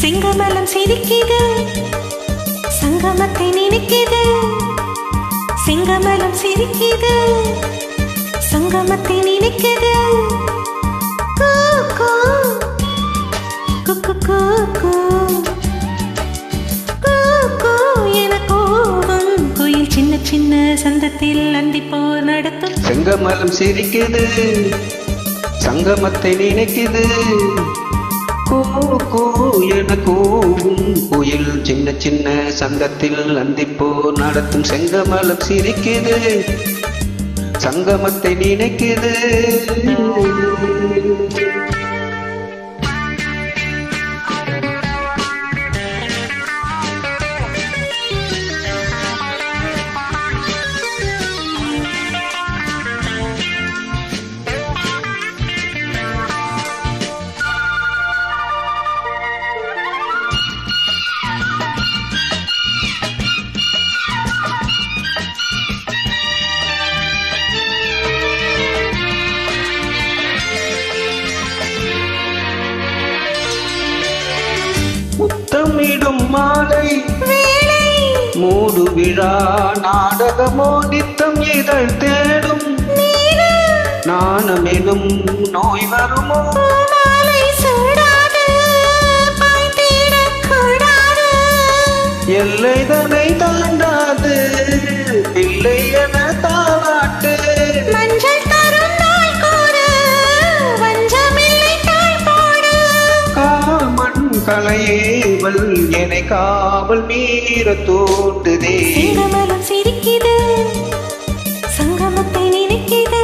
செங்கமலம் சிரிக்குது, சங்கமத்தை நினைக்குது. செங்கமலம் சிரிக்குது, சங்கமத்தை நினைக்குது. கூ கூ குக்கு கூ கூ கூ கூ என கூவும் குயில் சின்ன சின்ன சந்தத்தில் அந்திப்போர் நடத்தும். செங்கமலம் சிரிக்குது, சங்கமத்தை நினைக்குது. கூ கூ என கூவும் குயில் சின்ன சின்ன சங்கத்தில் அந்திப்போ நடத்தும். செங்கமலம் சிரிக்குது, சங்கமத்தை நினைக்குது. முத்தமிடும் மாலை வேளை மூடு விழா நாடகமோ நித்தம் இதழ் தேடும். நாணமெனும் நோய் வருமோ மாலை சூடாது, பாய்ந்திடக்கூடாது. எல்லைதனை தாண்டாது இல்லை என தாளாட்டு. மஞ்சள் தரும் நாள் கூறு, வஞ்சமில்லை தாய் போடு. காமன் கலையேவல் என்னை காவல் மீற தோண்டுதே. செங்கமலம் சிரிக்குது, சங்கமத்தை நினைக்குது.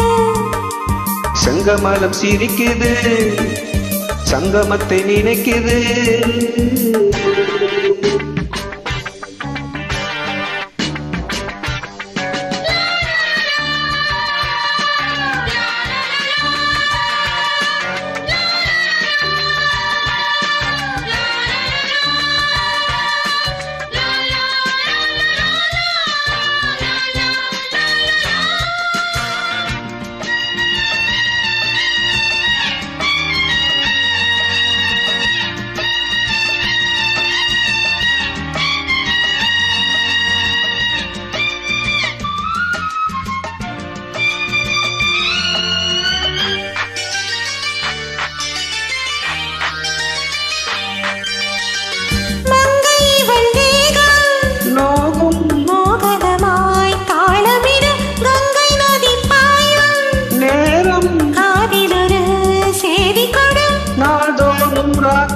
செங்கமலம் சிரிக்குது, சங்கமத்தை நினைக்குது.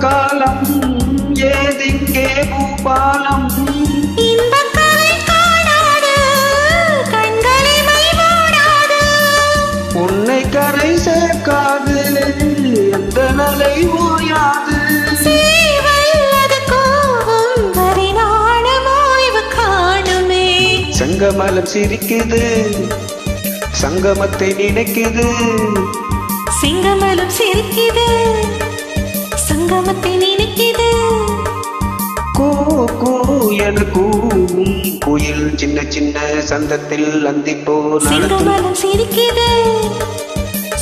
காலம் ஏதிங்கே பூபாலம் இன்பக்கரை காணாது, கண்களை மைமூடாது. உன்னை கரை சேர்க்காது எந்த நலை ஓயாது. சீவல்லது கோவும் வரை நாணம் ஓய்வு காணுமே. செங்கமலம் சிரிக்குது, சங்கமத்தை நினைக்குது. செங்கமலம் சிரிக்குது, சங்கமத்தை நினைக்குது. கூ கூ என கூவும் குயில் சின்ன சின்ன சந்தத்தில் அந்திப்போ நடத்தும். செங்கமலம் சிரிக்குது,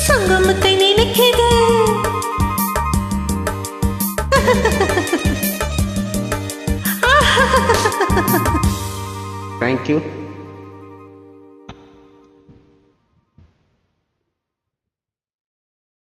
சங்கமத்தை நினைக்குது. Thank you.